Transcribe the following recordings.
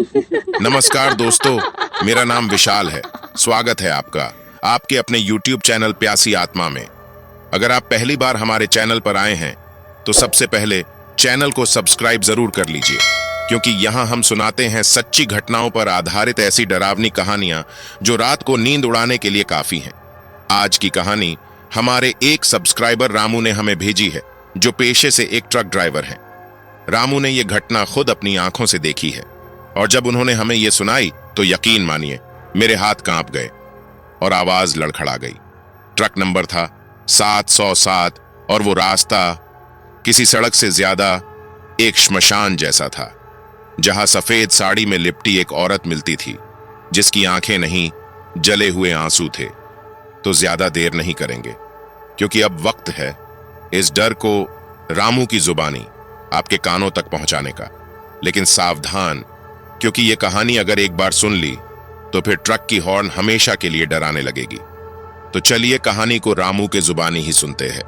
नमस्कार दोस्तों, मेरा नाम विशाल है। स्वागत है आपका आपके अपने YouTube चैनल प्यासी आत्मा में। अगर आप पहली बार हमारे चैनल पर आए हैं तो सबसे पहले चैनल को सब्सक्राइब जरूर कर लीजिए, क्योंकि यहाँ हम सुनाते हैं सच्ची घटनाओं पर आधारित ऐसी डरावनी कहानियां जो रात को नींद उड़ाने के लिए काफी हैं। आज की कहानी हमारे एक सब्सक्राइबर रामू ने हमें भेजी है, जो पेशे से एक ट्रक ड्राइवर हैं। रामू ने यह घटना खुद अपनी आंखों से देखी है, और जब उन्होंने हमें यह सुनाई तो यकीन मानिए मेरे हाथ कांप गए और आवाज लड़खड़ा गई। ट्रक नंबर था 707 और वो रास्ता किसी सड़क से ज्यादा एक श्मशान जैसा था, जहां सफेद साड़ी में लिपटी एक औरत मिलती थी, जिसकी आंखें नहीं जले हुए आंसू थे। तो ज्यादा देर नहीं करेंगे, क्योंकि अब वक्त है इस डर को रामू की जुबानी आपके कानों तक पहुंचाने का। लेकिन सावधान, क्योंकि यह कहानी अगर एक बार सुन ली तो फिर ट्रक की हॉर्न हमेशा के लिए डराने लगेगी। तो चलिए कहानी को रामू के जुबानी ही सुनते हैं।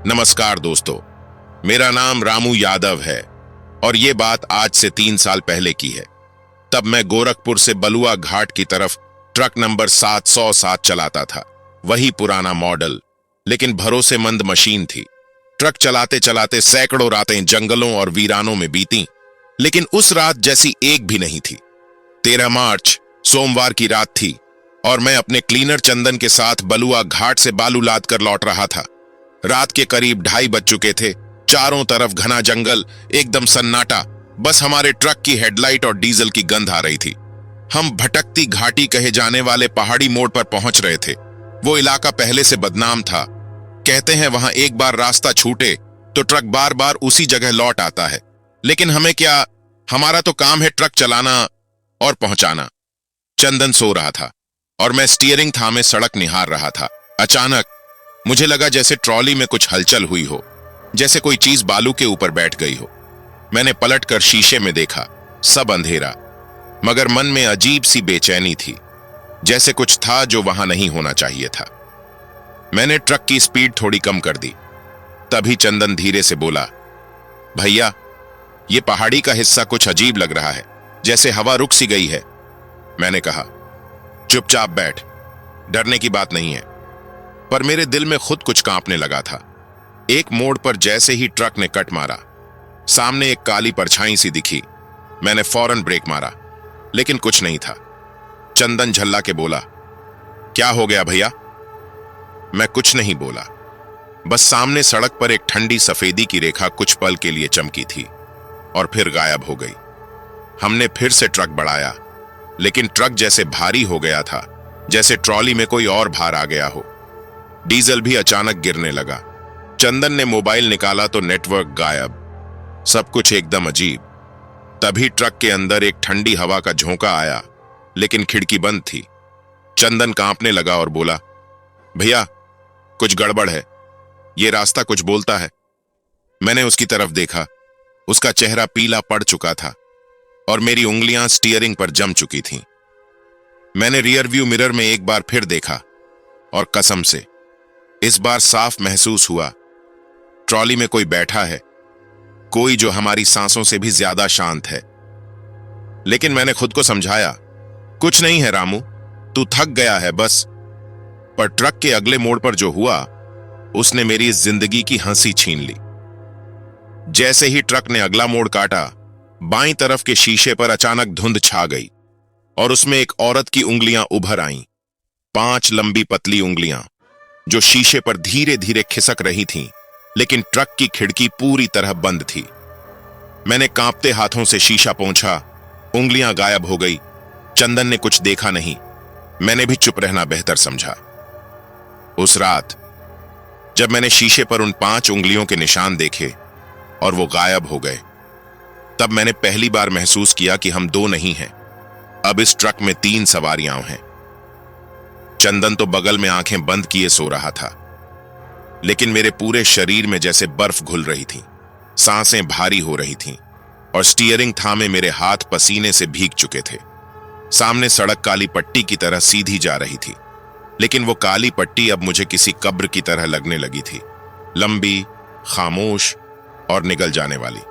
नमस्कार दोस्तों, मेरा नाम रामू यादव है और ये बात आज से 3 साल पहले की है। तब मैं गोरखपुर से बलुआ घाट की तरफ ट्रक नंबर 707 चलाता था। वही पुराना मॉडल लेकिन भरोसेमंद मशीन थी। ट्रक चलाते चलाते सैकड़ों रातें जंगलों और वीरानों में बीती, लेकिन उस रात जैसी एक भी नहीं थी। 13 मार्च सोमवार की रात थी और मैं अपने क्लीनर चंदन के साथ बलुआ घाट से बालू लाद कर लौट रहा था। रात के करीब 2:30 बज चुके थे। चारों तरफ घना जंगल, एकदम सन्नाटा। बस हमारे ट्रक की हेडलाइट और डीजल की गंध आ रही थी। हम भटकती घाटी कहे जाने वाले पहाड़ी मोड़ पर पहुंच रहे थे। वो इलाका पहले से बदनाम था। कहते हैं वहां एक बार रास्ता छूटे तो ट्रक बार बार उसी जगह लौट आता है। लेकिन हमें क्या, हमारा तो काम है ट्रक चलाना और पहुंचाना। चंदन सो रहा था और मैं स्टीयरिंग थामे सड़क निहार रहा था। अचानक मुझे लगा जैसे ट्रॉली में कुछ हलचल हुई हो, जैसे कोई चीज बालू के ऊपर बैठ गई हो। मैंने पलटकर शीशे में देखा, सब अंधेरा, मगर मन में अजीब सी बेचैनी थी, जैसे कुछ था जो वहां नहीं होना चाहिए था। मैंने ट्रक की स्पीड थोड़ी कम कर दी। तभी चंदन धीरे से बोला, भैया ये पहाड़ी का हिस्सा कुछ अजीब लग रहा है, जैसे हवा रुक सी गई है। मैंने कहा, चुपचाप बैठ, डरने की बात नहीं है। पर मेरे दिल में खुद कुछ कांपने लगा था। एक मोड़ पर जैसे ही ट्रक ने कट मारा, सामने एक काली परछाई सी दिखी। मैंने फौरन ब्रेक मारा, लेकिन कुछ नहीं था। चंदन झल्ला के बोला, क्या हो गया भैया? मैं कुछ नहीं बोला। बस सामने सड़क पर एक ठंडी सफेदी की रेखा कुछ पल के लिए चमकी थी और फिर गायब हो गई। हमने फिर से ट्रक बढ़ाया, लेकिन ट्रक जैसे भारी हो गया था, जैसे ट्रॉली में कोई और भार आ गया हो। डीजल भी अचानक गिरने लगा। चंदन ने मोबाइल निकाला तो नेटवर्क गायब, सब कुछ एकदम अजीब। तभी ट्रक के अंदर एक ठंडी हवा का झोंका आया, लेकिन खिड़की बंद थी। चंदन कांपने लगा और बोला, भैया कुछ गड़बड़ है, ये रास्ता कुछ बोलता है। मैंने उसकी तरफ देखा। उसका चेहरा पीला पड़ चुका था और मेरी उंगलियां स्टीयरिंग पर जम चुकी थीं। मैंने रियर व्यू मिरर में एक बार फिर देखा और कसम से इस बार साफ महसूस हुआ, ट्रॉली में कोई बैठा है, कोई जो हमारी सांसों से भी ज्यादा शांत है। लेकिन मैंने खुद को समझाया, कुछ नहीं है रामू, तू थक गया है बस। पर ट्रक के अगले मोड़ पर जो हुआ, उसने मेरी इस जिंदगी की हंसी छीन ली। जैसे ही ट्रक ने अगला मोड़ काटा, बाईं तरफ के शीशे पर अचानक धुंध छा गई और उसमें एक औरत की उंगलियां उभर आईं। 5 लंबी पतली उंगलियां जो शीशे पर धीरे धीरे खिसक रही थीं, लेकिन ट्रक की खिड़की पूरी तरह बंद थी। मैंने कांपते हाथों से शीशा पोंछा, उंगलियां गायब हो गई। चंदन ने कुछ देखा नहीं, मैंने भी चुप रहना बेहतर समझा। उस रात जब मैंने शीशे पर उन 5 उंगलियों के निशान देखे और वो गायब हो गए, तब मैंने पहली बार महसूस किया कि हम 2 नहीं हैं, अब इस ट्रक में 3 सवारियां हैं। चंदन तो बगल में आंखें बंद किए सो रहा था, लेकिन मेरे पूरे शरीर में जैसे बर्फ घुल रही थी, सांसें भारी हो रही थीं और स्टीयरिंग थामे मेरे हाथ पसीने से भीग चुके थे। सामने सड़क काली पट्टी की तरह सीधी जा रही थी, लेकिन वो काली पट्टी अब मुझे किसी कब्र की तरह लगने लगी थी, लंबी, खामोश और निगल जाने वाली।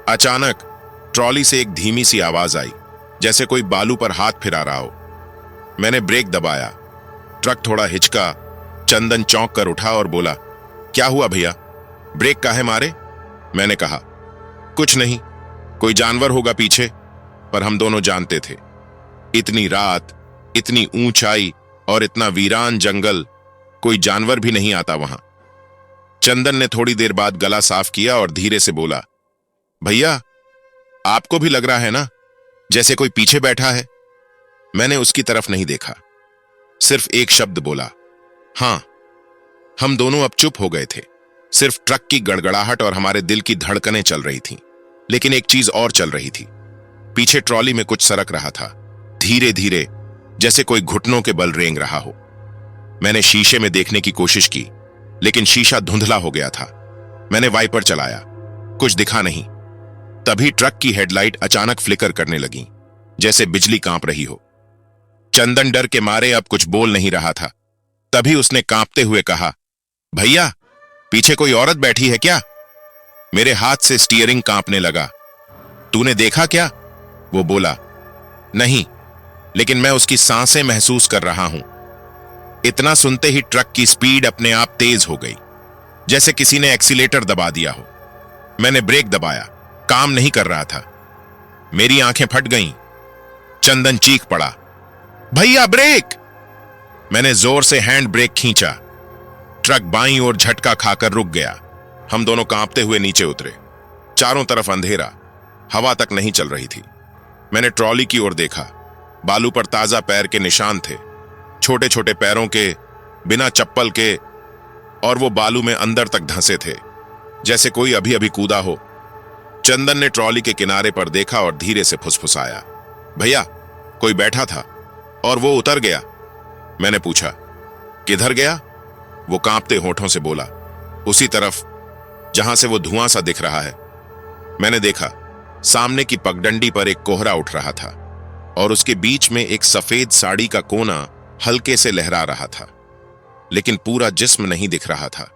अचानक ट्रॉली से एक धीमी सी आवाज आई, जैसे कोई बालू पर हाथ फिरा रहा हो। मैंने ब्रेक दबाया। ट्रक थोड़ा हिचका। चंदन चौंक कर उठा और बोला, क्या हुआ भैया, ब्रेक काहे मारे? मैंने कहा, कुछ नहीं, कोई जानवर होगा पीछे। पर हम दोनों जानते थे, इतनी रात, इतनी ऊंचाई और इतना वीरान जंगल, कोई जानवर भी नहीं आता वहां। चंदन ने थोड़ी देर बाद गला साफ किया और धीरे से बोला, भैया आपको भी लग रहा है ना जैसे कोई पीछे बैठा है? मैंने उसकी तरफ नहीं देखा, सिर्फ एक शब्द बोला, हां। हम दोनों अब चुप हो गए थे। सिर्फ ट्रक की गड़गड़ाहट और हमारे दिल की धड़कनें चल रही थीं। लेकिन एक चीज और चल रही थी। पीछे ट्रॉली में कुछ सरक रहा था, धीरे धीरे, जैसे कोई घुटनों के बल रेंग रहा हो। मैंने शीशे में देखने की कोशिश की, लेकिन शीशा धुंधला हो गया था। मैंने वाइपर चलाया, कुछ दिखा नहीं। तभी ट्रक की हेडलाइट अचानक फ्लिकर करने लगी, जैसे बिजली कांप रही हो। चंदन डर के मारे अब कुछ बोल नहीं रहा था। तभी उसने कांपते हुए कहा, भैया पीछे कोई औरत बैठी है क्या? मेरे हाथ से स्टीयरिंग कांपने लगा। तूने देखा क्या? वो बोला, नहीं, लेकिन मैं उसकी सांसें महसूस कर रहा हूं। इतना सुनते ही ट्रक की स्पीड अपने आप तेज हो गई, जैसे किसी ने एक्सीलेटर दबा दिया हो। मैंने ब्रेक दबाया, काम नहीं कर रहा था। मेरी आंखें फट गईं। चंदन चीख पड़ा, भैया ब्रेक! मैंने जोर से हैंड ब्रेक खींचा। ट्रक बाईं ओर झटका खाकर रुक गया। हम दोनों कांपते हुए नीचे उतरे। चारों तरफ अंधेरा, हवा तक नहीं चल रही थी। मैंने ट्रॉली की ओर देखा। बालू पर ताजा पैर के निशान थे, छोटे छोटे पैरों के, बिना चप्पल के, और वो बालू में अंदर तक धंसे थे, जैसे कोई अभी अभी कूदा हो। चंदन ने ट्रॉली के किनारे पर देखा और धीरे से फुसफुसाया, भैया कोई बैठा था और वो उतर गया। मैंने पूछा, किधर गया? वो कांपते होठों से बोला, उसी तरफ जहां से वो धुआं सा दिख रहा है। मैंने देखा, सामने की पगडंडी पर एक कोहरा उठ रहा था और उसके बीच में एक सफेद साड़ी का कोना हल्के से लहरा रहा था, लेकिन पूरा जिस्म नहीं दिख रहा था।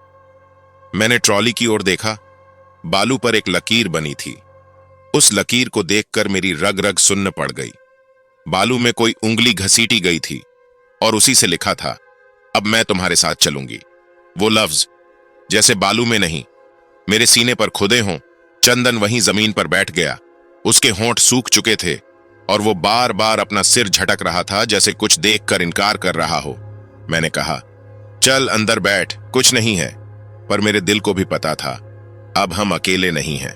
मैंने ट्रॉली की ओर देखा। बालू पर एक लकीर बनी थी। उस लकीर को देखकर मेरी रग रग सुन्न पड़ गई। बालू में कोई उंगली घसीटी गई थी और उसी से लिखा था, अब मैं तुम्हारे साथ चलूंगी। वो लफ्ज जैसे बालू में नहीं, मेरे सीने पर खुदे हों। चंदन वहीं जमीन पर बैठ गया। उसके होंठ सूख चुके थे और वो बार बार अपना सिर झटक रहा था, जैसे कुछ देखकर इनकार कर रहा हो। मैंने कहा, चल अंदर बैठ, कुछ नहीं है। पर मेरे दिल को भी पता था, अब हम अकेले नहीं हैं।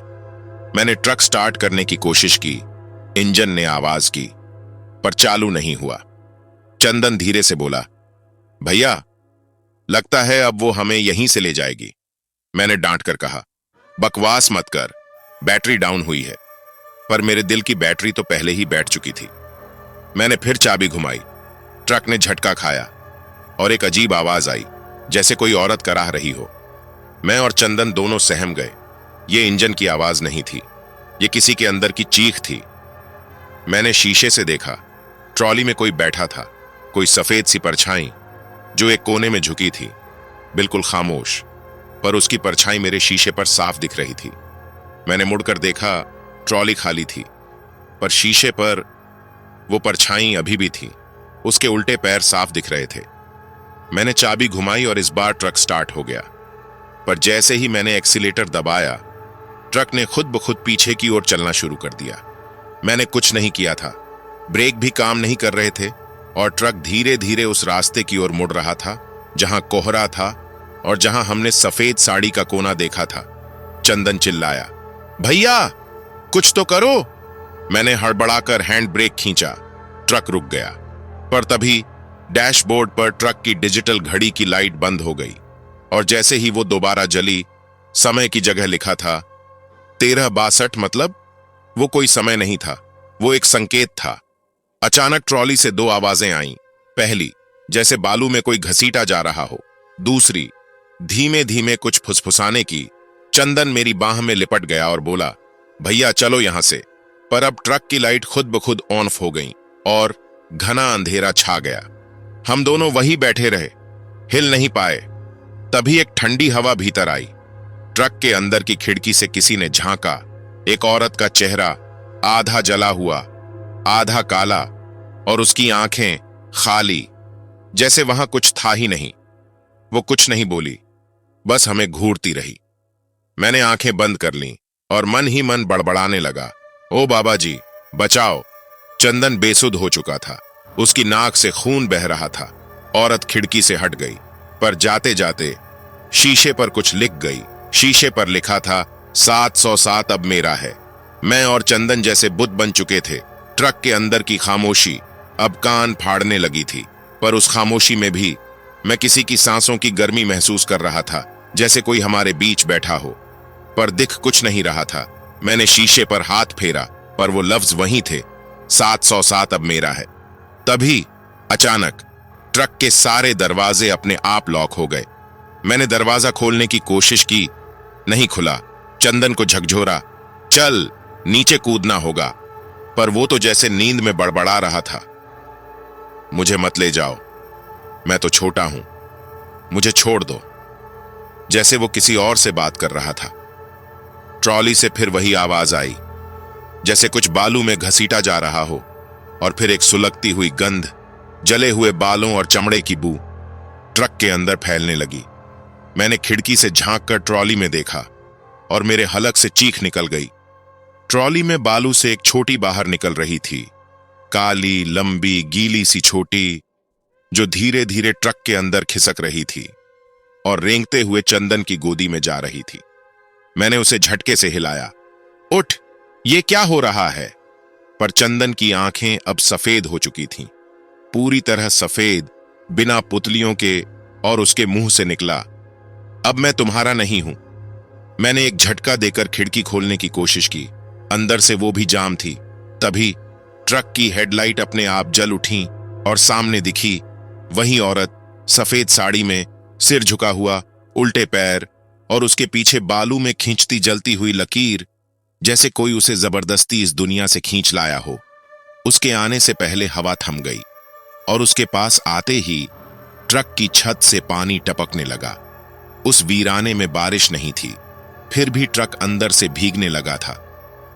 मैंने ट्रक स्टार्ट करने की कोशिश की। इंजन ने आवाज की, पर चालू नहीं हुआ। चंदन धीरे से बोला, भैया लगता है अब वो हमें यहीं से ले जाएगी। मैंने डांट कर कहा, बकवास मत कर, बैटरी डाउन हुई है। पर मेरे दिल की बैटरी तो पहले ही बैठ चुकी थी। मैंने फिर चाबी घुमाई। ट्रक ने झटका खाया और एक अजीब आवाज आई, जैसे कोई औरत कराह रही हो। मैं और चंदन दोनों सहम गए। ये इंजन की आवाज नहीं थी, ये किसी के अंदर की चीख थी। मैंने शीशे से देखा, ट्रॉली में कोई बैठा था, कोई सफेद सी परछाई जो एक कोने में झुकी थी, बिल्कुल खामोश, पर उसकी परछाई मेरे शीशे पर साफ दिख रही थी। मैंने मुड़कर देखा, ट्रॉली खाली थी, पर शीशे पर वो परछाई अभी भी थी। उसके उल्टे पैर साफ दिख रहे थे। मैंने चाबी घुमाई और इस बार ट्रक स्टार्ट हो गया। पर जैसे ही मैंने एक्सीलेटर दबाया, ट्रक ने खुद ब खुद पीछे की ओर चलना शुरू कर दिया। मैंने कुछ नहीं किया था, ब्रेक भी काम नहीं कर रहे थे और ट्रक धीरे धीरे उस रास्ते की ओर मुड़ रहा था जहां कोहरा था और जहां हमने सफेद साड़ी का कोना देखा था। चंदन चिल्लाया, भैया कुछ तो करो! मैंने हड़बड़ाकर हैंड ब्रेक खींचा। ट्रक रुक गया, पर तभी डैशबोर्ड पर ट्रक की डिजिटल घड़ी की लाइट बंद हो गई और जैसे ही वो दोबारा जली, समय की जगह लिखा था 13:62। मतलब वो कोई समय नहीं था, वो एक संकेत था। अचानक ट्रॉली से दो आवाजें आईं। पहली, जैसे बालू में कोई घसीटा जा रहा हो। दूसरी, धीमे धीमे कुछ फुसफुसाने की। चंदन मेरी बाह में लिपट गया और बोला, भैया चलो यहां से। पर अब ट्रक की लाइट खुद ब खुद ऑन हो गई और घना अंधेरा छा गया। हम दोनों वहीं बैठे रहे, हिल नहीं पाए। तभी एक ठंडी हवा भीतर आई। ट्रक के अंदर की खिड़की से किसी ने झांका। एक औरत का चेहरा, आधा जला हुआ, आधा काला, और उसकी आंखें खाली, जैसे वहां कुछ था ही नहीं। वो कुछ नहीं बोली, बस हमें घूरती रही। मैंने आंखें बंद कर लीं और मन ही मन बड़बड़ाने लगा, ओ बाबा जी बचाओ। चंदन बेसुध हो चुका था, उसकी नाक से खून बह रहा था। औरत खिड़की से हट गई, पर जाते जाते शीशे पर कुछ लिख गई। शीशे पर लिखा था 707 अब मेरा है। मैं और चंदन जैसे बुत बन चुके थे। ट्रक के अंदर की खामोशी अब कान फाड़ने लगी थी, पर उस खामोशी में भी मैं किसी की सांसों की गर्मी महसूस कर रहा था, जैसे कोई हमारे बीच बैठा हो, पर दिख कुछ नहीं रहा था। मैंने शीशे पर हाथ फेरा, पर वो लफ्ज वहीं थे, 707 अब मेरा है। तभी अचानक ट्रक के सारे दरवाजे अपने आप लॉक हो गए। मैंने दरवाजा खोलने की कोशिश की, नहीं खुला। चंदन को झकझोरा, चल नीचे कूदना होगा, पर वो तो जैसे नींद में बड़बड़ा रहा था, मुझे मत ले जाओ, मैं तो छोटा हूं, मुझे छोड़ दो। जैसे वो किसी और से बात कर रहा था। ट्रॉली से फिर वही आवाज आई, जैसे कुछ बालू में घसीटा जा रहा हो, और फिर एक सुलगती हुई गंध, जले हुए बालों और चमड़े की बू ट्रक के अंदर फैलने लगी। मैंने खिड़की से झांक कर ट्रॉली में देखा और मेरे हलक से चीख निकल गई। ट्रॉली में बालू से एक छोटी बाहर निकल रही थी, काली लंबी गीली सी छोटी, जो धीरे धीरे ट्रक के अंदर खिसक रही थी और रेंगते हुए चंदन की गोदी में जा रही थी। मैंने उसे झटके से हिलाया, उठ, ये क्या हो रहा है? पर चंदन की आंखें अब सफेद हो चुकी थीं, पूरी तरह सफेद, बिना पुतलियों के, और उसके मुंह से निकला, अब मैं तुम्हारा नहीं हूं। मैंने एक झटका देकर खिड़की खोलने की कोशिश की, अंदर से वो भी जाम थी। तभी ट्रक की हेडलाइट अपने आप जल उठी और सामने दिखी वही औरत, सफेद साड़ी में, सिर झुका हुआ, उल्टे पैर, और उसके पीछे बालू में खींचती जलती हुई लकीर, जैसे कोई उसे जबरदस्ती इस दुनिया से खींच लाया हो। उसके आने से पहले हवा थम गई, और उसके पास आते ही ट्रक की छत से पानी टपकने लगा। उस वीराने में बारिश नहीं थी, फिर भी ट्रक अंदर से भीगने लगा था।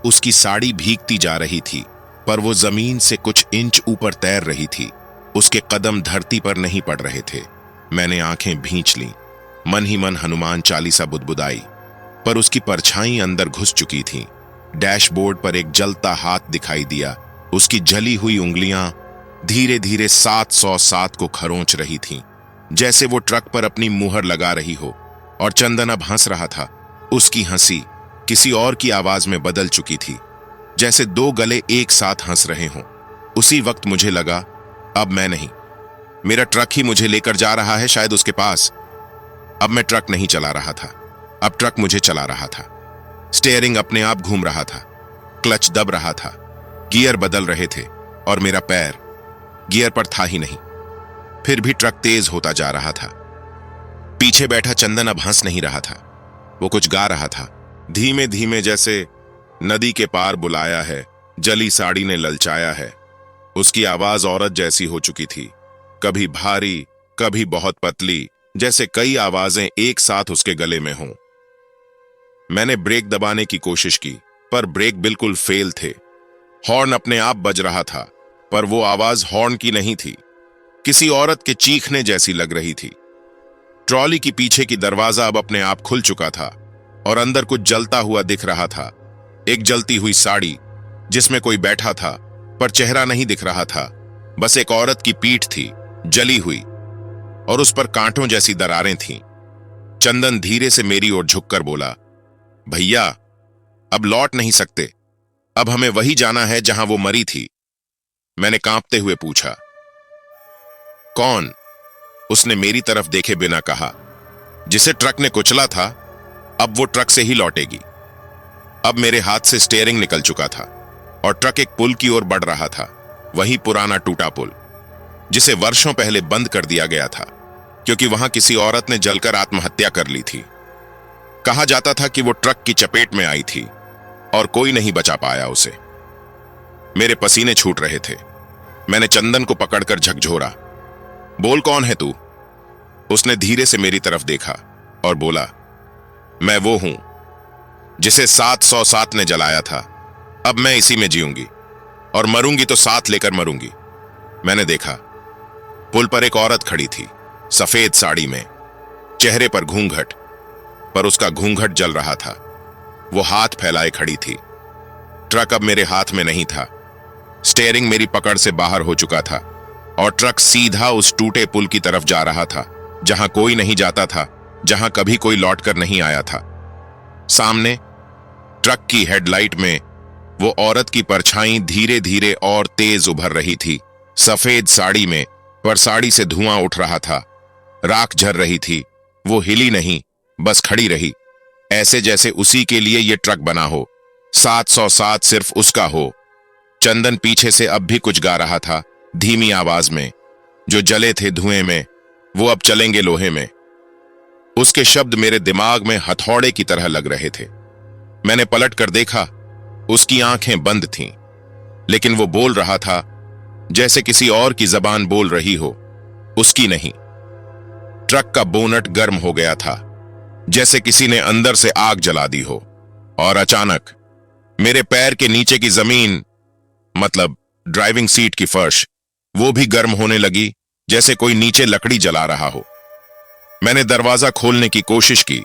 उसकी साड़ी भीगती जा रही थी, पर वो जमीन से कुछ इंच ऊपर तैर रही थी। उसके कदम धरती पर नहीं पड़ रहे थे। मैंने आंखें भींच लीं, मन ही मन हनुमान चालीसा बुदबुदाई, पर उसकी परछाई अंदर घुस चुकी थी। डैशबोर्ड पर एक जलता हाथ दिखाई दिया, उसकी जली हुई उंगलियां धीरे धीरे 707 को खरोंच रही थीं, जैसे वो ट्रक पर अपनी मुहर लगा रही हो। और चंदन अब हंस रहा था। उसकी हंसी किसी और की आवाज में बदल चुकी थी, जैसे दो गले एक साथ हंस रहे हों। उसी वक्त मुझे लगा, अब मैं नहीं, मेरा ट्रक ही मुझे लेकर जा रहा है शायद उसके पास। अब मैं ट्रक नहीं चला रहा था, अब ट्रक मुझे चला रहा था। स्टीयरिंग अपने आप घूम रहा था, क्लच दब रहा था, गियर बदल रहे थे, और मेरा पैर गियर पर था ही नहीं। फिर भी ट्रक तेज होता जा रहा था। पीछे बैठा चंदन अब हंस नहीं रहा था, वो कुछ गा रहा था, धीमे धीमे, जैसे नदी के पार बुलाया है, जली साड़ी ने ललचाया है। उसकी आवाज औरत जैसी हो चुकी थी, कभी भारी, कभी बहुत पतली, जैसे कई आवाजें एक साथ उसके गले में हों। मैंने ब्रेक दबाने की कोशिश की, पर ब्रेक बिल्कुल फेल थे। हॉर्न अपने आप बज रहा था, पर वो आवाज हॉर्न की नहीं थी, किसी औरत के चीखने जैसी लग रही थी। ट्रॉली की पीछे की दरवाजा अब अपने आप खुल चुका था, और अंदर कुछ जलता हुआ दिख रहा था। एक जलती हुई साड़ी, जिसमें कोई बैठा था, पर चेहरा नहीं दिख रहा था, बस एक औरत की पीठ थी, जली हुई, और उस पर कांटों जैसी दरारें थीं। चंदन धीरे से मेरी ओर झुककर बोला, भैया, अब लौट नहीं सकते, अब हमें वही जाना है जहां वो मरी थी। मैंने कांपते हुए पूछा, कौन? उसने मेरी तरफ देखे बिना कहा, जिसे ट्रक ने कुचला था, अब वो ट्रक से ही लौटेगी। अब मेरे हाथ से स्टीयरिंग निकल चुका था, और ट्रक एक पुल की ओर बढ़ रहा था, वही पुराना टूटा पुल, जिसे वर्षों पहले बंद कर दिया गया था, क्योंकि वहां किसी औरत ने जलकर आत्महत्या कर ली थी। कहा जाता था कि वो ट्रक की चपेट में आई थी, और कोई नहीं बचा पाया उसे। मेरे पसीने छूट रहे थे। मैंने चंदन को पकड़कर झकझोरा, बोल, कौन है तू? उसने धीरे से मेरी तरफ देखा और बोला, मैं वो हूं जिसे 707 ने जलाया था, अब मैं इसी में जीऊंगी। और मरूंगी तो साथ लेकर मरूंगी। मैंने देखा, पुल पर एक औरत खड़ी थी, सफेद साड़ी में, चेहरे पर घूंघट, पर उसका घूंघट जल रहा था। वो हाथ फैलाए खड़ी थी। ट्रक अब मेरे हाथ में नहीं था। स्टीयरिंग मेरी पकड़ से बाहर हो चुका था और ट्रक सीधा उस टूटे पुल की तरफ जा रहा था, जहां कोई नहीं जाता था, जहां कभी कोई लौटकर नहीं आया था। सामने ट्रक की हेडलाइट में वो औरत की परछाई धीरे धीरे और तेज उभर रही थी। सफेद साड़ी में, पर साड़ी से धुआं उठ रहा था, राख झर रही थी। वो हिली नहीं, बस खड़ी रही, ऐसे जैसे उसी के लिए ये ट्रक बना हो। 707 सिर्फ उसका हो। चंदन पीछे से अब भी कुछ गा रहा था, धीमी आवाज में। जो जले थे धुएं में, वो अब चलेंगे लोहे में। उसके शब्द मेरे दिमाग में हथौड़े की तरह लग रहे थे। मैंने पलट कर देखा, उसकी आंखें बंद थीं, लेकिन वो बोल रहा था जैसे किसी और की जबान बोल रही हो, उसकी नहीं। ट्रक का बोनट गर्म हो गया था, जैसे किसी ने अंदर से आग जला दी हो। और अचानक मेरे पैर के नीचे की जमीन, मतलब ड्राइविंग सीट की फर्श, वो भी गर्म होने लगी, जैसे कोई नीचे लकड़ी जला रहा हो। मैंने दरवाजा खोलने की कोशिश की,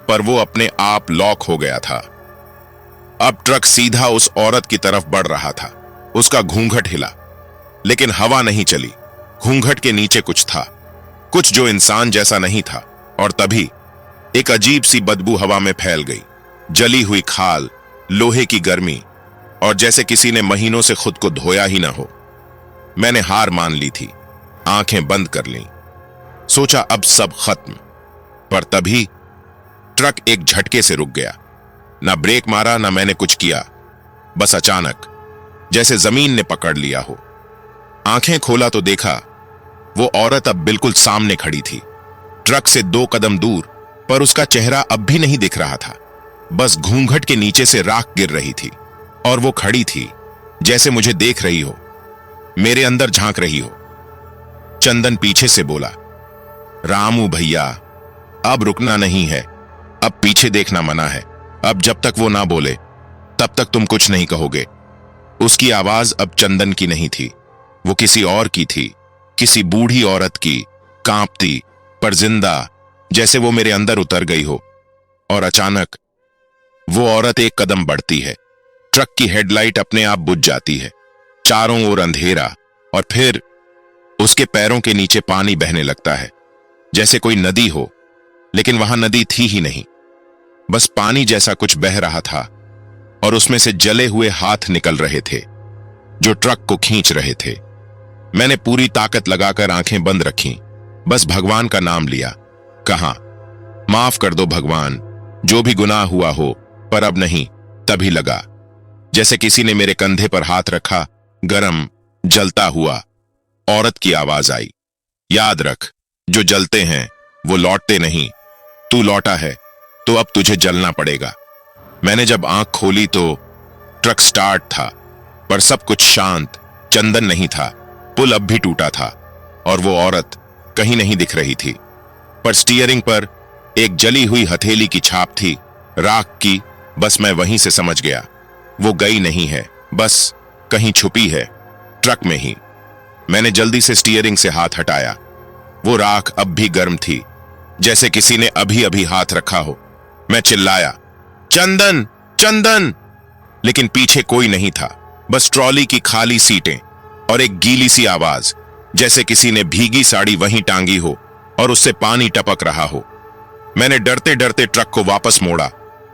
पर वो अपने आप लॉक हो गया था। अब ट्रक सीधा उस औरत की तरफ बढ़ रहा था। उसका घूंघट हिला, लेकिन हवा नहीं चली। घूंघट के नीचे कुछ था, कुछ जो इंसान जैसा नहीं था। और तभी एक अजीब सी बदबू हवा में फैल गई, जली हुई खाल, लोहे की गर्मी, और जैसे किसी ने महीनों से खुद को धोया ही ना हो। मैंने हार मान ली थी, आंखें बंद कर लीं, सोचा अब सब खत्म। पर तभी ट्रक एक झटके से रुक गया। ना ब्रेक मारा, ना मैंने कुछ किया, बस अचानक जैसे जमीन ने पकड़ लिया हो। आंखें खोला तो देखा, वो औरत अब बिल्कुल सामने खड़ी थी, ट्रक से 2 कदम दूर, पर उसका चेहरा अब भी नहीं दिख रहा था। बस घूंघट के नीचे से राख गिर रही थी, और वो खड़ी थी जैसे मुझे देख रही हो, मेरे अंदर झांक रही हो। चंदन पीछे से बोला, रामू भैया, अब रुकना नहीं है, अब पीछे देखना मना है। अब जब तक वो ना बोले, तब तक तुम कुछ नहीं कहोगे। उसकी आवाज अब चंदन की नहीं थी, वो किसी और की थी, किसी बूढ़ी औरत की, कांपती पर जिंदा, जैसे वो मेरे अंदर उतर गई हो। और अचानक वो औरत एक कदम बढ़ती है, ट्रक की हेडलाइट अपने आप बुझ जाती है, चारों ओर अंधेरा, और फिर उसके पैरों के नीचे पानी बहने लगता है, जैसे कोई नदी हो, लेकिन वहां नदी थी ही नहीं, बस पानी जैसा कुछ बह रहा था, और उसमें से जले हुए हाथ निकल रहे थे, जो ट्रक को खींच रहे थे। मैंने पूरी ताकत लगाकर आंखें बंद रखीं, बस भगवान का नाम लिया, कहा, माफ कर दो भगवान, जो भी गुनाह हुआ हो, पर अब नहीं। तभी लगा जैसे किसी ने मेरे कंधे पर हाथ रखा, गरम, जलता हुआ। औरत की आवाज आई, याद रख, जो जलते हैं वो लौटते नहीं, तू लौटा है तो अब तुझे जलना पड़ेगा। मैंने जब आंख खोली तो ट्रक स्टार्ट था, पर सब कुछ शांत। चंदन नहीं था, पुल अब भी टूटा था, और वो औरत कहीं नहीं दिख रही थी। पर स्टीयरिंग पर एक जली हुई हथेली की छाप थी, राख की। बस मैं वहीं से समझ गया, वो गई नहीं है, बस कहीं छुपी है, ट्रक में ही। मैंने जल्दी से स्टीयरिंग से हाथ हटाया। वो राख अब भी गर्म थी, जैसे किसी ने अभी अभी हाथ रखा हो। मैं चिल्लाया, चंदन, चंदन, लेकिन पीछे कोई नहीं था, बस ट्रॉली की खाली सीटें और एक गीली सी आवाज, जैसे किसी ने भीगी साड़ी वहीं टांगी हो और उससे पानी टपक रहा हो। मैंने डरते डरते ट्रक को वापस मोड़ा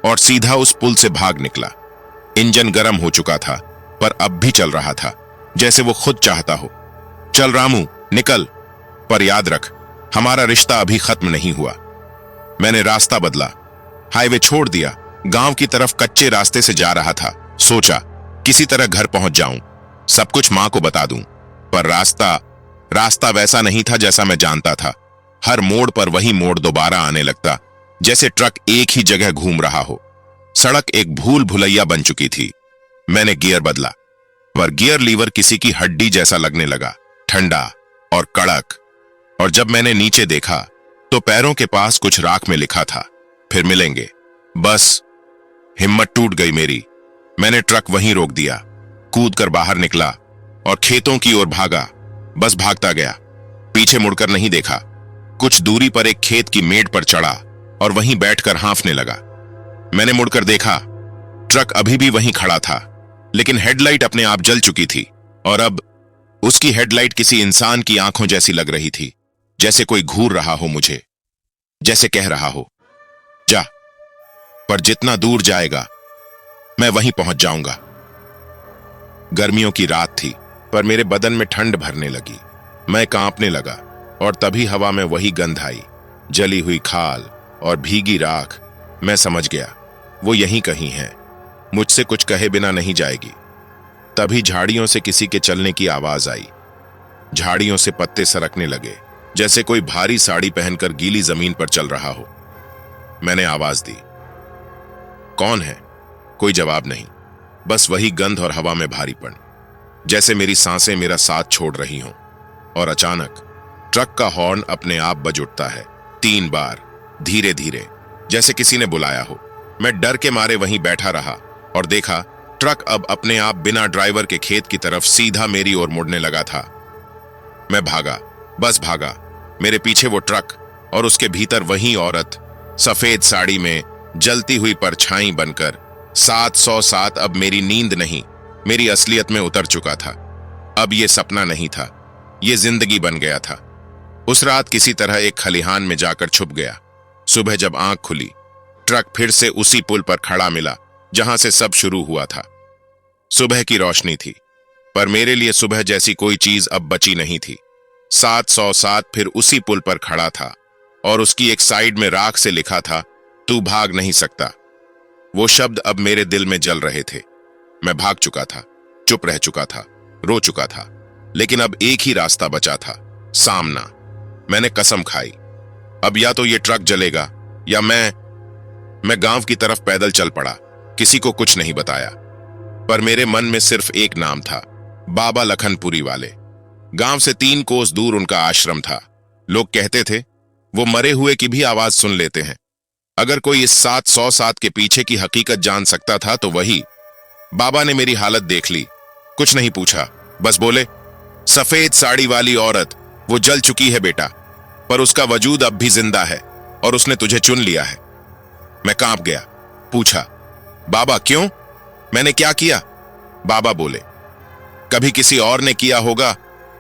और सीधा उस पुल से भाग निकला। इंजन गर्म हो चुका था, पर अब भी चल रहा था, जैसे वो खुद चाहता हो। चल रामू, निकल, पर याद रख, हमारा रिश्ता अभी खत्म नहीं हुआ। मैंने रास्ता बदला, हाईवे छोड़ दिया, गांव की तरफ कच्चे रास्ते से जा रहा था। सोचा किसी तरह घर पहुंच जाऊं, सब कुछ मां को बता दूं। पर रास्ता वैसा नहीं था जैसा मैं जानता था। हर मोड़ पर वही मोड़ दोबारा आने लगता, जैसे ट्रक एक ही जगह घूम रहा हो। सड़क एक भूल भुलैया बन चुकी थी। मैंने गियर बदला, पर गियर लीवर किसी की हड्डी जैसा लगने लगा, ठंडा और कड़क। और जब मैंने नीचे देखा तो पैरों के पास कुछ राख में लिखा था, फिर मिलेंगे। बस हिम्मत टूट गई मेरी। मैंने ट्रक वहीं रोक दिया, कूद कर बाहर निकला और खेतों की ओर भागा। बस भागता गया, पीछे मुड़कर नहीं देखा। कुछ दूरी पर एक खेत की मेड़ पर चढ़ा और वहीं बैठकर हांफने लगा। मैंने मुड़कर देखा, ट्रक अभी भी वहीं खड़ा था, लेकिन हेडलाइट अपने आप जल चुकी थी और अब उसकी हेडलाइट किसी इंसान की आंखों जैसी लग रही थी, जैसे कोई घूर रहा हो मुझे, जैसे कह रहा हो जा, पर जितना दूर जाएगा मैं वहीं पहुंच जाऊंगा। गर्मियों की रात थी, पर मेरे बदन में ठंड भरने लगी। मैं कांपने लगा और तभी हवा में वही गंध आई, जली हुई खाल और भीगी राख। मैं समझ गया वो यहीं कहीं है, मुझसे कुछ कहे बिना नहीं जाएगी। तभी झाड़ियों से किसी के चलने की आवाज आई। झाड़ियों से पत्ते सरकने लगे, जैसे कोई भारी साड़ी पहनकर गीली जमीन पर चल रहा हो। मैंने आवाज दी, कौन है? कोई जवाब नहीं, बस वही गंध और हवा में भारीपन, जैसे मेरी सांसें मेरा साथ छोड़ रही हों। और अचानक ट्रक का हॉर्न अपने आप बज उठता है, 3 बार, धीरे धीरे, जैसे किसी ने बुलाया हो। मैं डर के मारे वहीं बैठा रहा और देखा ट्रक अब अपने आप बिना ड्राइवर के खेत की तरफ सीधा मेरी ओर मुड़ने लगा था। मैं भागा, बस भागा। मेरे पीछे वो ट्रक और उसके भीतर वही औरत, सफेद साड़ी में जलती हुई परछाई बनकर। 707 अब मेरी नींद नहीं, मेरी असलियत में उतर चुका था। अब ये सपना नहीं था, ये जिंदगी बन गया था। उस रात किसी तरह एक खलिहान में जाकर छुप गया। सुबह जब आंख खुली, ट्रक फिर से उसी पुल पर खड़ा मिला जहां से सब शुरू हुआ था। सुबह की रोशनी थी, पर मेरे लिए सुबह जैसी कोई चीज अब बची नहीं थी। 707 फिर उसी पुल पर खड़ा था और उसकी एक साइड में राख से लिखा था, तू भाग नहीं सकता। वो शब्द अब मेरे दिल में जल रहे थे। मैं भाग चुका था, चुप रह चुका था, रो चुका था, लेकिन अब एक ही रास्ता बचा था, सामना। मैंने कसम खाई, अब या तो ये ट्रक जलेगा या मैं गांव की तरफ पैदल चल पड़ा। किसी को कुछ नहीं बताया, पर मेरे मन में सिर्फ एक नाम था, बाबा लखनपुरी वाले। गांव से 3 कोस दूर उनका आश्रम था। लोग कहते थे वो मरे हुए की भी आवाज सुन लेते हैं। अगर कोई इस 707 के पीछे की हकीकत जान सकता था तो वही। बाबा ने मेरी हालत देख ली, कुछ नहीं पूछा, बस बोले, सफेद साड़ी वाली औरत, वो जल चुकी है बेटा, पर उसका वजूद अब भी जिंदा है और उसने तुझे चुन लिया है। मैं कांप गया, पूछा, बाबा क्यों? मैंने क्या किया? बाबा बोले, कभी किसी और ने किया होगा,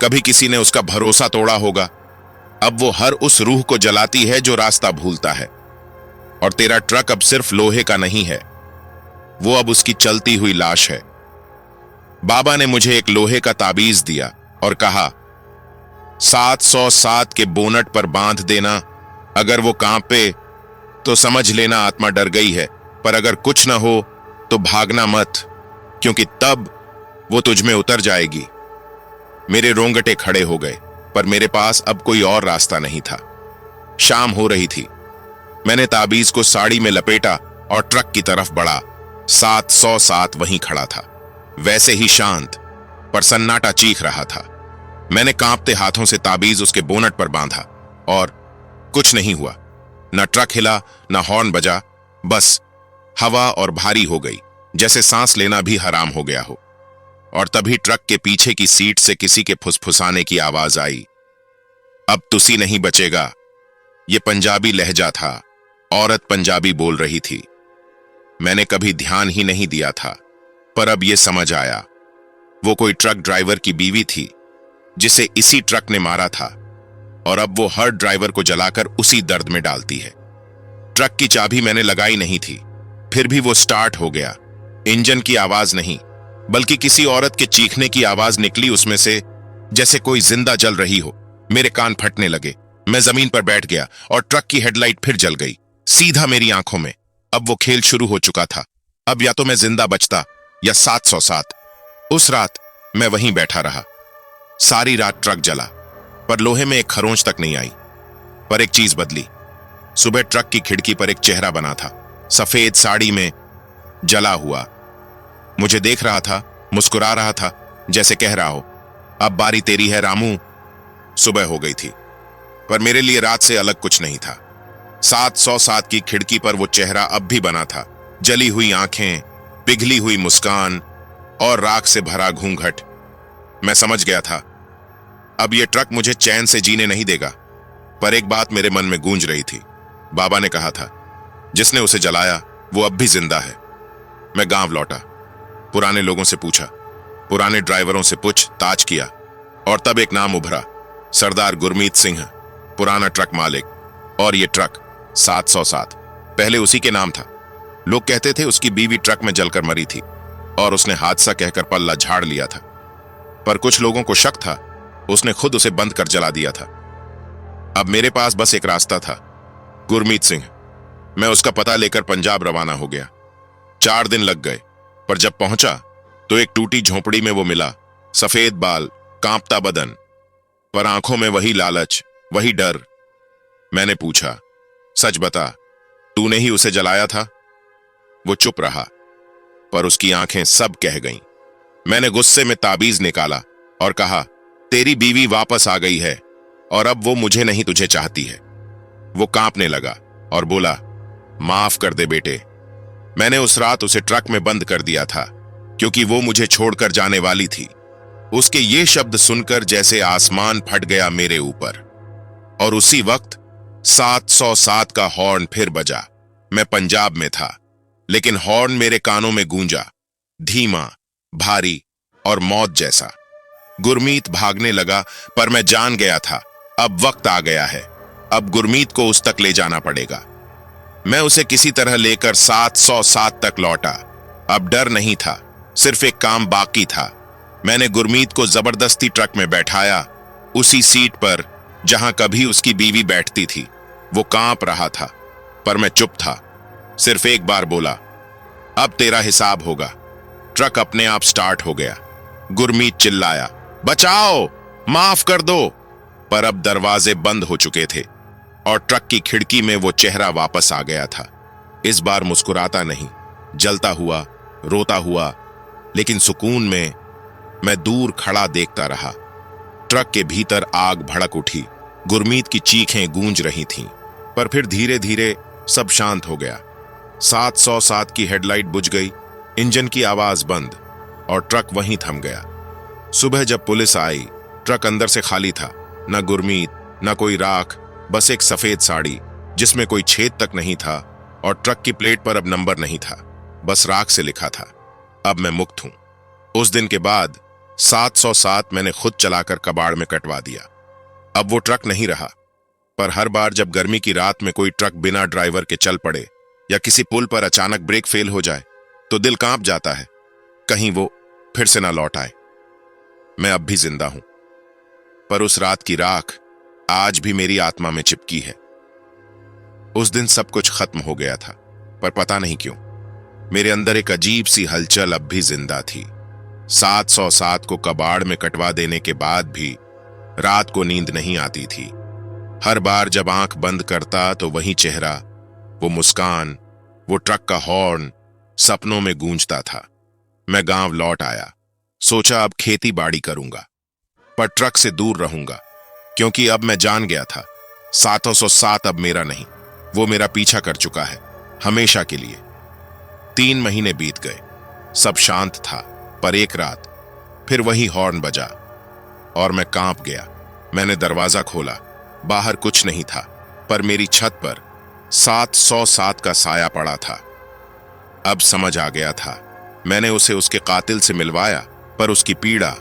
कभी किसी ने उसका भरोसा तोड़ा होगा। अब वो हर उस रूह को जलाती है जो रास्ता भूलता है। और तेरा ट्रक अब सिर्फ लोहे का नहीं है, वो अब उसकी चलती हुई लाश है। बाबा ने मुझे एक लोहे का ताबीज दिया और कहा, 707 के बोनट पर बांध देना। अगर वो कांपे तो समझ लेना आत्मा डर गई है, पर अगर कुछ ना हो तो भागना मत, क्योंकि तब वो तुझ में उतर जाएगी। मेरे रोंगटे खड़े हो गए, पर मेरे पास अब कोई और रास्ता नहीं था। शाम हो रही थी। मैंने ताबीज को साड़ी में लपेटा और ट्रक की तरफ बढ़ा। 707 वहीं खड़ा था, वैसे ही शांत, पर सन्नाटा चीख रहा था। मैंने कांपते हाथों से ताबीज उसके बोनट पर बांधा और कुछ नहीं हुआ। न ट्रक हिला, न हॉर्न बजा, बस हवा और भारी हो गई, जैसे सांस लेना भी हराम हो गया हो। और तभी ट्रक के पीछे की सीट से किसी के फुसफुसाने की आवाज आई, अब तुसी नहीं बचेगा। ये पंजाबी लहजा था, औरत पंजाबी बोल रही थी। मैंने कभी ध्यान ही नहीं दिया था, पर अब यह समझ आया, वो कोई ट्रक ड्राइवर की बीवी थी जिसे इसी ट्रक ने मारा था, और अब वो हर ड्राइवर को जलाकर उसी दर्द में डालती है। ट्रक की चाबी मैंने लगाई नहीं थी, फिर भी वो स्टार्ट हो गया। इंजन की आवाज नहीं, बल्कि किसी औरत के चीखने की आवाज निकली उसमें से, जैसे कोई जिंदा जल रही हो। मेरे कान फटने लगे। मैं जमीन पर बैठ गया और ट्रक की हेडलाइट फिर जल गई, सीधा मेरी आंखों में। अब वो खेल शुरू हो चुका था। अब या तो मैं जिंदा बचता या 707। उस रात मैं वहीं बैठा रहा। सारी रात ट्रक जला, पर लोहे में एक खरोंच तक नहीं आई। पर एक चीज बदली। सुबह ट्रक की खिड़की पर एक चेहरा बना था, सफेद साड़ी में, जला हुआ। मुझे देख रहा था, मुस्कुरा रहा था, जैसे कह रहा हो, अब बारी तेरी है रामू। सुबह हो गई थी, पर मेरे लिए रात से अलग कुछ नहीं था। 707 की खिड़की पर वो चेहरा अब भी बना था, जली हुई आंखें, पिघली हुई मुस्कान और राख से भरा घूंघट। मैं समझ गया था, अब यह ट्रक मुझे चैन से जीने नहीं देगा। पर एक बात मेरे मन में गूंज रही थी। बाबा ने कहा था, जिसने उसे जलाया वो अब भी जिंदा है। मैं गांव लौटा, पुराने लोगों से पूछा, पुराने ड्राइवरों से पूछताछ किया, और तब एक नाम उभरा, सरदार गुरमीत सिंह, पुराना ट्रक मालिक। और ये ट्रक 707 पहले उसी के नाम था। लोग कहते थे उसकी बीवी ट्रक में जलकर मरी थी और उसने हादसा कहकर पल्ला झाड़ लिया था। पर कुछ लोगों को शक था उसने खुद उसे बंद कर जला दिया था। अब मेरे पास बस एक रास्ता था, गुरमीत सिंह। मैं उसका पता लेकर पंजाब रवाना हो गया। 4 दिन लग गए, पर जब पहुंचा तो एक टूटी झोंपड़ी में वो मिला, सफेद बाल, कांपता बदन, पर आंखों में वही लालच, वही डर। मैंने पूछा, सच बता, तूने ही उसे जलाया था? वो चुप रहा, पर उसकी आंखें सब कह गईं। मैंने गुस्से में ताबीज निकाला और कहा, तेरी बीवी वापस आ गई है और अब वो मुझे नहीं तुझे चाहती है। वो कांपने लगा और बोला, माफ कर दे बेटे, मैंने उस रात उसे ट्रक में बंद कर दिया था क्योंकि वो मुझे छोड़कर जाने वाली थी। उसके ये शब्द सुनकर जैसे आसमान फट गया मेरे ऊपर, और उसी वक्त 707 का हॉर्न फिर बजा। मैं पंजाब में था, लेकिन हॉर्न मेरे कानों में गूंजा, धीमा, भारी और मौत जैसा। गुरमीत भागने लगा, पर मैं जान गया था अब वक्त आ गया है, अब गुरमीत को उस तक ले जाना पड़ेगा। मैं उसे किसी तरह लेकर 707 तक लौटा। अब डर नहीं था, सिर्फ एक काम बाकी था। मैंने गुरमीत को जबरदस्ती ट्रक में बैठाया, उसी सीट पर जहां कभी उसकी बीवी बैठती थी। वो कांप रहा था, पर मैं चुप था। सिर्फ एक बार बोला, अब तेरा हिसाब होगा। ट्रक अपने आप स्टार्ट हो गया। गुरमीत चिल्लाया, बचाओ, माफ कर दो। पर अब दरवाजे बंद हो चुके थे और ट्रक की खिड़की में वो चेहरा वापस आ गया था। इस बार मुस्कुराता नहीं, जलता हुआ, रोता हुआ, लेकिन सुकून में। मैं दूर खड़ा देखता रहा। ट्रक के भीतर आग भड़क उठी, गुरमीत की चीखें गूंज रही थीं, पर फिर धीरे धीरे सब शांत हो गया। 707 की हेडलाइट बुझ गई, इंजन की आवाज बंद और ट्रक वहीं थम गया। सुबह जब पुलिस आई, ट्रक अंदर से खाली था, न गुरमीत, न कोई राख, बस एक सफेद साड़ी जिसमें कोई छेद तक नहीं था, और ट्रक की प्लेट पर अब नंबर नहीं था, बस राख से लिखा था, अब मैं मुक्त हूं। उस दिन के बाद 707 मैंने खुद चलाकर कबाड़ में कटवा दिया। अब वो ट्रक नहीं रहा, पर हर बार जब गर्मी की रात में कोई ट्रक बिना ड्राइवर के चल पड़े या किसी पुल पर अचानक ब्रेक फेल हो जाए तो दिल कांप जाता है, कहीं वो फिर से ना लौट आए। मैं अब भी जिंदा हूं, पर उस रात की राख आज भी मेरी आत्मा में चिपकी है। उस दिन सब कुछ खत्म हो गया था, पर पता नहीं क्यों मेरे अंदर एक अजीब सी हलचल अब भी जिंदा थी। 707 को कबाड़ में कटवा देने के बाद भी रात को नींद नहीं आती थी। हर बार जब आंख बंद करता तो वही चेहरा, वो मुस्कान, वो ट्रक का हॉर्न सपनों में गूंजता था। मैं गांव लौट आया, सोचा अब खेती बाड़ी करूंगा, पर ट्रक से दूर रहूंगा, क्योंकि अब मैं जान गया था 707 अब मेरा नहीं, वो मेरा पीछा कर चुका है हमेशा के लिए। 3 महीने बीत गए, सब शांत था, पर एक रात फिर वही हॉर्न बजा और मैं कांप गया। मैंने दरवाजा खोला, बाहर कुछ नहीं था, पर मेरी छत पर 707 का साया पड़ा था। अब समझ आ गया था, मैंने उसे उसके कातिल से मिलवाया, पर उसकी पीड़ा,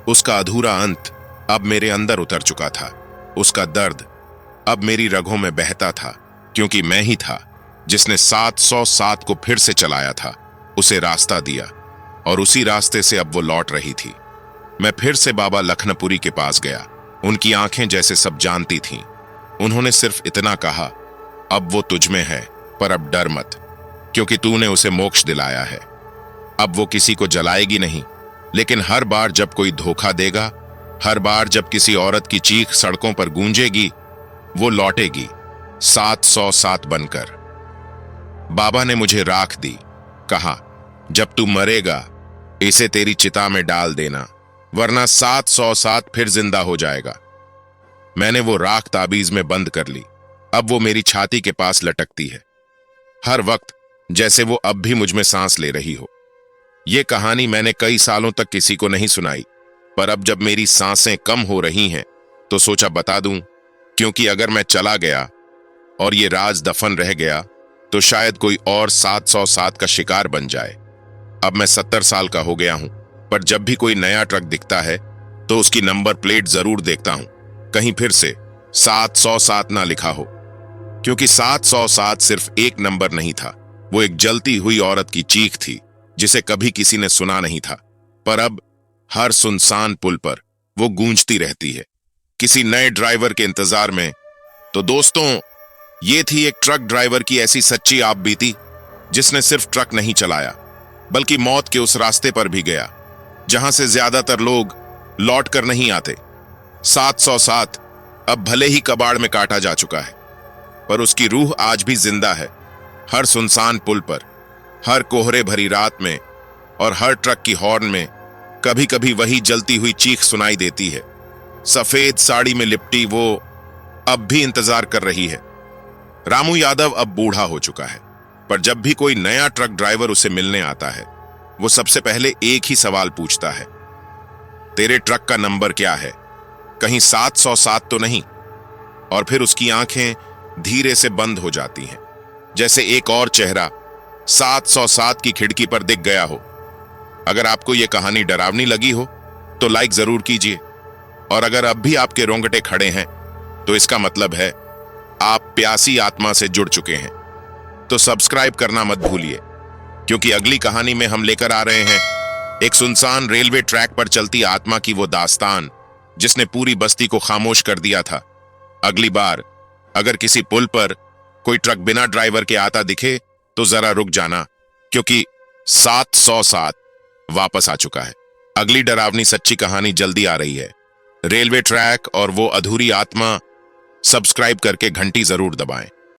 उसका अधूरा अंत अब मेरे अंदर उतर चुका था। उसका दर्द अब मेरी रगों में बहता था, क्योंकि मैं ही था जिसने 707 को फिर से चलाया था, उसे रास्ता दिया, और उसी रास्ते से अब वो लौट रही थी। मैं फिर से बाबा लखनपुरी के पास गया। उनकी आंखें जैसे सब जानती थीं। उन्होंने सिर्फ इतना कहा, अब वो तुझ में है, पर अब डर मत, क्योंकि तूने उसे मोक्ष दिलाया है। अब वो किसी को जलाएगी नहीं, लेकिन हर बार जब कोई धोखा देगा, हर बार जब किसी औरत की चीख सड़कों पर गूंजेगी, वो लौटेगी 707 बनकर। बाबा ने मुझे राख दी, कहा, जब तू मरेगा इसे तेरी चिता में डाल देना, वरना 707 फिर जिंदा हो जाएगा। मैंने वो राख ताबीज में बंद कर ली। अब वो मेरी छाती के पास लटकती है, हर वक्त जैसे वो अब भी मुझ में सांस ले रही हो। ये कहानी मैंने कई सालों तक किसी को नहीं सुनाई, पर अब जब मेरी सांसें कम हो रही हैं तो सोचा बता दूं, क्योंकि अगर मैं चला गया और ये राज दफन रह गया तो शायद कोई और 707 का शिकार बन जाए। अब मैं 70 साल का हो गया हूं, पर जब भी कोई नया ट्रक दिखता है तो उसकी नंबर प्लेट जरूर देखता हूं, कहीं फिर से 707 ना लिखा हो। क्योंकि 707 सिर्फ एक नंबर नहीं था, वो एक जलती हुई औरत की चीख थी जिसे कभी किसी ने सुना नहीं था, पर अब हर सुनसान पुल पर वो गूंजती रहती है, किसी नए ड्राइवर के इंतजार में। तो दोस्तों, ये थी एक ट्रक ड्राइवर की ऐसी सच्ची आप बीती जिसने सिर्फ ट्रक नहीं चलाया, बल्कि मौत के उस रास्ते पर भी गया जहां से ज्यादातर लोग लौट कर नहीं आते। 707 अब भले ही कबाड़ में काटा जा चुका है, पर उसकी रूह आज भी जिंदा है। हर सुनसान पुल पर, हर कोहरे भरी रात में और हर ट्रक की हॉर्न में कभी कभी वही जलती हुई चीख सुनाई देती है। सफेद साड़ी में लिपटी वो अब भी इंतजार कर रही है। रामू यादव अब बूढ़ा हो चुका है, पर जब भी कोई नया ट्रक ड्राइवर उसे मिलने आता है, वो सबसे पहले एक ही सवाल पूछता है, तेरे ट्रक का नंबर क्या है? कहीं 707 तो नहीं? और फिर उसकी आंखें धीरे से बंद हो जाती हैं, जैसे एक और चेहरा 707 की खिड़की पर दिख गया हो। अगर आपको यह कहानी डरावनी लगी हो तो लाइक जरूर कीजिए, और अगर अब भी आपके रोंगटे खड़े हैं तो इसका मतलब है आप प्यासी आत्मा से जुड़ चुके हैं। तो सब्सक्राइब करना मत भूलिए, क्योंकि अगली कहानी में हम लेकर आ रहे हैं एक सुनसान रेलवे ट्रैक पर चलती आत्मा की वो दास्तान जिसने पूरी बस्ती को खामोश कर दिया था। अगली बार अगर किसी पुल पर कोई ट्रक बिना ड्राइवर के आता दिखे तो जरा रुक जाना, क्योंकि 707 वापस आ चुका है। अगली डरावनी सच्ची कहानी जल्दी आ रही है। रेलवे ट्रैक और वो अधूरी आत्मा, सब्सक्राइब करके घंटी जरूर दबाएं।